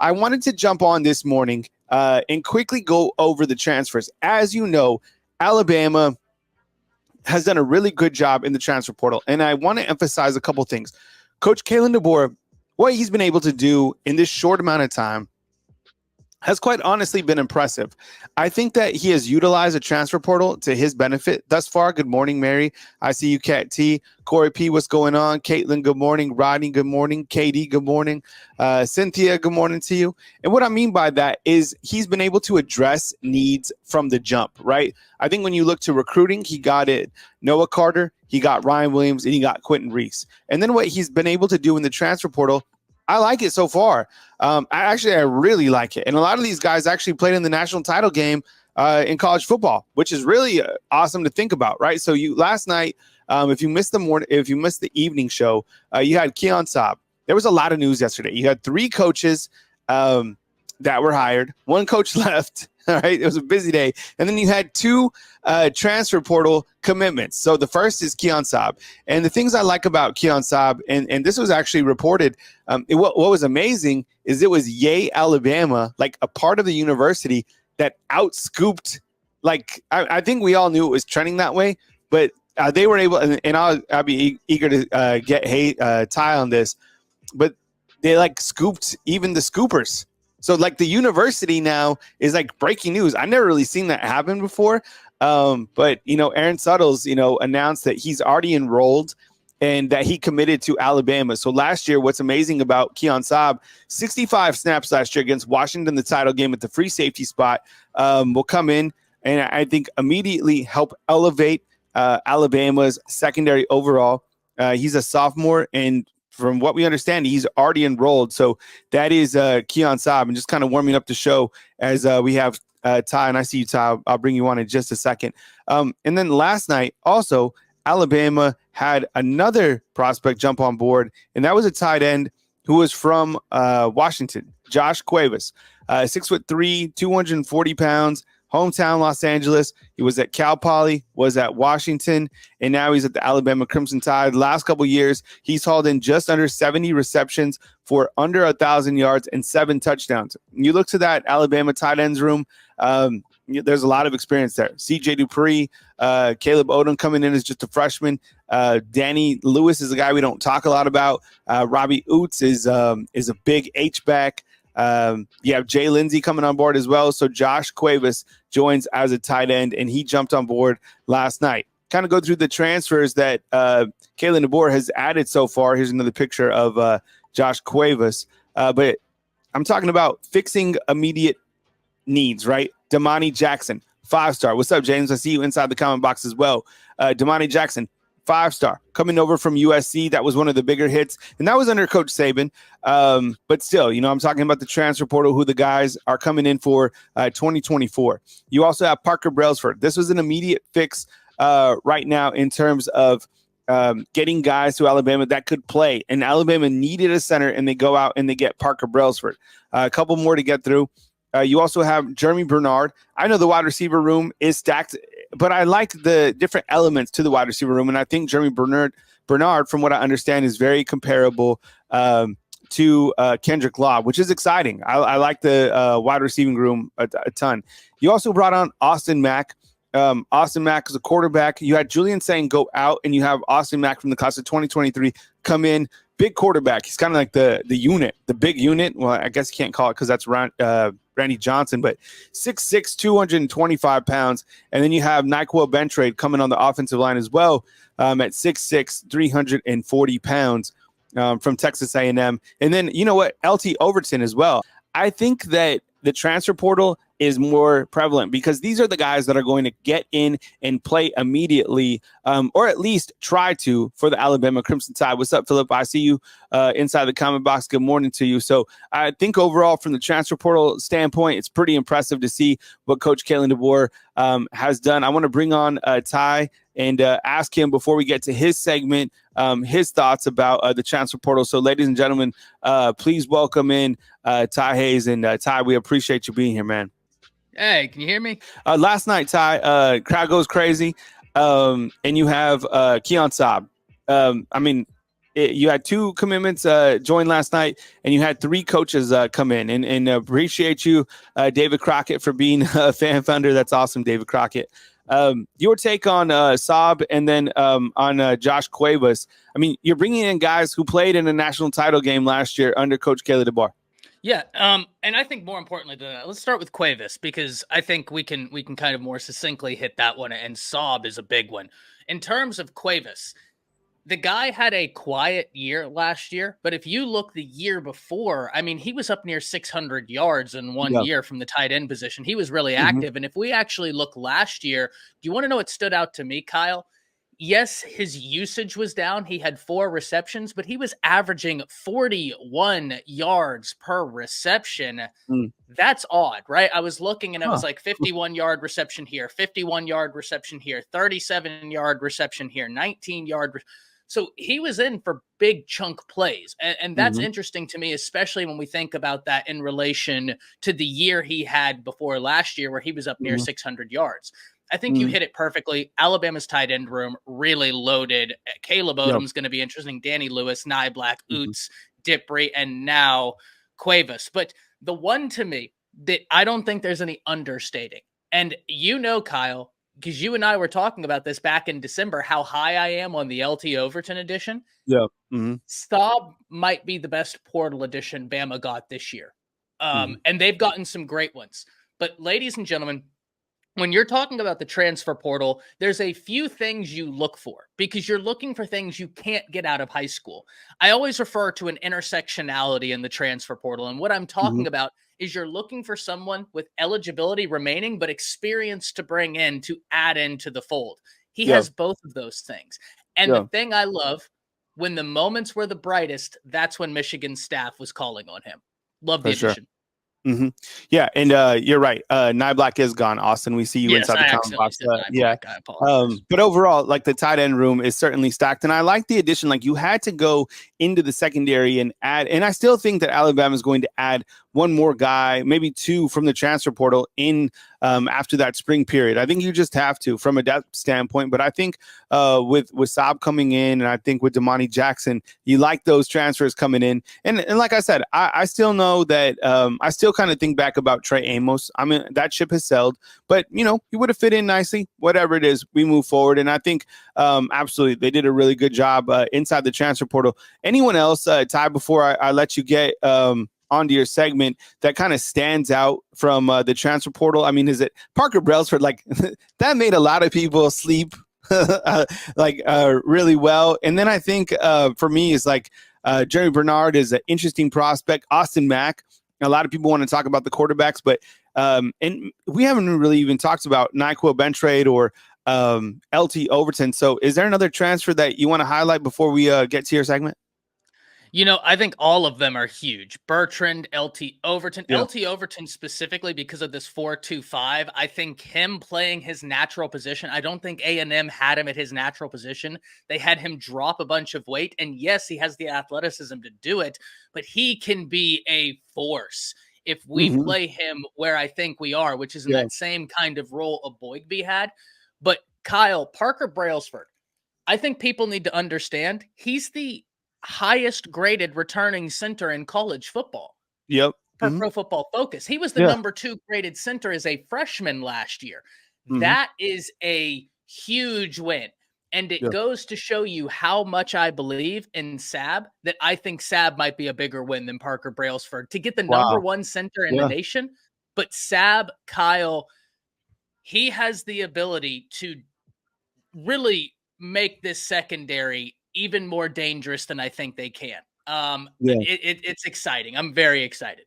I wanted to jump on this morning and quickly go over the transfers. As you know, Alabama has done a really good job in the transfer portal, and I want to emphasize a couple things. Coach Kalen DeBoer, what he's been able to do in this short amount of time has quite honestly been impressive. I think that he has utilized the transfer portal to his benefit thus far. Good morning, Mary. I see you, Kat T. Corey P., what's going on? Caitlin, good morning. Rodney, good morning. Katie, good morning. Cynthia, good morning to you. And what I mean by that is he's been able to address needs from the jump, right? I think when you look to recruiting, he got it. Noah Carter, he got Ryan Williams, and he got Quentin Reese. And then what he's been able to do in the transfer portal, I like it so far. I really like it. And a lot of these guys actually played in the national title game in college football, which is really awesome to think about, right? So last night, if you missed the evening show, you had Keon Sabb. There was a lot of news yesterday. You had 3 coaches that were hired. 1 coach left. All right, it was a busy day. And then you had 2 transfer portal commitments. So the first is Keon Sabb. And the things I like about Keon Sabb, and this was actually reported, what was amazing is it was Yay, Alabama, like a part of the university that outscooped, like I think we all knew it was trending that way, but they were able, and I'll be eager to get Ty on this, but they like scooped even the scoopers. So like the university now is like breaking news. I never really seen that happen before. But, Aaron Suttles, announced that he's already enrolled and that he committed to Alabama. So last year, what's amazing about Keon Sabb, 65 snaps last year against Washington, the title game at the free safety spot, will come in and I think immediately help elevate Alabama's secondary overall. He's a sophomore, and from what we understand, he's already enrolled. So that is Keon Sabb, and just kind of warming up the show as we have Ty, and I see you, Ty. I'll bring you on in just a second. And then last night, also, Alabama had another prospect jump on board, and that was a tight end who was from Washington, Josh Cuevas, 6'3", 240 pounds, hometown Los Angeles. He was at Cal Poly, was at Washington, and now he's at the Alabama Crimson Tide. Last couple years, he's hauled in just under 70 receptions for under 1,000 yards and 7 touchdowns. You look to that Alabama tight ends room, there's a lot of experience there. C.J. Dupree, Caleb Odom coming in as just a freshman. Danny Lewis is a guy we don't talk a lot about. Robbie Oots is a big H-back. You have Jay Lindsey coming on board as well. So Josh Cuevas joins as a tight end, and he jumped on board last night. Kind of go through the transfers that Kalen DeBoer has added so far. Here's another picture of Josh Cuevas. But I'm talking about fixing immediate needs, right? Damani Jackson, 5-star. What's up, James? I see you inside the comment box as well. Damani Jackson, 5-star, coming over from USC. That was one of the bigger hits, and that was under Coach Saban. But still, I'm talking about the transfer portal, who the guys are coming in for 2024. You also have Parker Brailsford. This was an immediate fix right now in terms of getting guys to Alabama that could play. And Alabama needed a center, and they go out and they get Parker Brailsford. A couple more to get through. You also have Jeremy Bernard. I know the wide receiver room is stacked, but I like the different elements to the wide receiver room. And I think Jeremy Bernard, from what I understand, is very comparable to Kendrick Law, which is exciting. I like the wide receiving room a ton. You also brought on Austin Mack. Austin Mack is a quarterback. You had Julian Sang go out, and you have Austin Mack from the class of 2023 come in. Big quarterback. He's kind of like the unit, the big unit. Well, I guess you can't call it because that's Randy Johnson, but 6'6", 225 pounds. And then you have Nyquil Bentrade coming on the offensive line as well at 6'6", 340 pounds from Texas A&M. And then, you know what, LT Overton as well. I think that the transfer portal is more prevalent because these are the guys that are going to get in and play immediately, or at least try to, for the Alabama Crimson Tide. What's up, Philip? I see you inside the comment box. Good morning to you. So I think overall, from the transfer portal standpoint, it's pretty impressive to see what Coach Kalen DeBoer has done. I want to bring on Ty and ask him, before we get to his segment, his thoughts about the transfer portal. So, ladies and gentlemen, please welcome in Ty Hayes. And Ty, we appreciate you being here, man. Hey, can you hear me? Last night, Ty, crowd goes crazy, and you have Keon Sabb. I mean, you had 2 commitments join last night, and you had 3 coaches come in. And appreciate you, David Crockett, for being a fan funder. That's awesome, David Crockett. Your take on Sabb and then on Josh Cuevas. I mean, you're bringing in guys who played in a national title game last year under Coach Kalen DeBoer. Yeah, and I think more importantly than that, let's start with Cuevas, because I think we can kind of more succinctly hit that one, and Sabb is a big one. In terms of Cuevas, the guy had a quiet year last year, but if you look the year before, I mean, he was up near 600 yards in one year from the tight end position. He was really active. And if we actually look last year, do you want to know what stood out to me, Kyle? Yes, his usage was down. He had 4 receptions, but he was averaging 41 yards per reception. That's odd, right? I was looking and it was like 51-yard reception here, 51-yard reception here, 37-yard reception here, 19-yard. So he was in for big chunk plays. And that's interesting to me, especially when we think about that in relation to the year he had before last year, where he was up near 600 yards. I think you hit it perfectly. Alabama's tight end room really loaded. Caleb Odom's going to be interesting. Danny Lewis, Nye Black, Oots, Dipri, and now Cuevas. But the one to me that I don't think there's any understating, and you know, Kyle, because you and I were talking about this back in December, how high I am on the LT Overton edition. Yeah. Sabb might be the best portal edition Bama got this year. And they've gotten some great ones. But ladies and gentlemen, when you're talking about the transfer portal, there's a few things you look for, because you're looking for things you can't get out of high school. I always refer to an intersectionality in the transfer portal. And what I'm talking about is you're looking for someone with eligibility remaining, but experience to bring in to add into the fold. He has both of those things. And the thing I love, when the moments were the brightest, that's when Michigan's staff was calling on him. Love the addition. Yeah, and you're right. Nye Black is gone. Austin, we see you inside the comment box. I apologize. But overall, like, the tight end room is certainly stacked, and I like the addition. Like, you had to go into the secondary and add, and I still think that Alabama is going to add one more guy, maybe 2 from the transfer portal in after that spring period. I think you just have to, from a depth standpoint. But I think with Sabb coming in, and I think with Damani Jackson, you like those transfers coming in. And like I said, I still know that I still kind of think back about Trey Amos. I mean, that ship has sailed, but he would have fit in nicely. Whatever it is, we move forward. And I think absolutely they did a really good job inside the transfer portal. Anyone else, Ty, before I let you get onto your segment, that kind of stands out from the transfer portal? I mean, is it Parker Brailsford? Like, that made a lot of people sleep really well. And then I think for me is like Jerry Bernard is an interesting prospect. Austin Mack. A lot of people want to talk about the quarterbacks, but and we haven't really even talked about NyQuil Bentrade or LT Overton. So is there another transfer that you want to highlight before we get to your segment? I think all of them are huge. Bertrand, LT Overton. LT Overton specifically because of this 4-2-5. I think him playing his natural position, I don't think A&M had him at his natural position. They had him drop a bunch of weight. And yes, he has the athleticism to do it, but he can be a force if we play him where I think we are, which is in that same kind of role of Boygby had. But Kyle, Parker Brailsford, I think people need to understand he's the highest graded returning center in college football. Per Pro Football Focus. He was the number 2 graded center as a freshman last year. That is a huge win. And it goes to show you how much I believe in Sabb, that I think Sabb might be a bigger win than Parker Brailsford to get the number 1 center in the nation. But Sabb, Kyle, he has the ability to really make this secondary even more dangerous than I think they can. It's exciting. I'm very excited.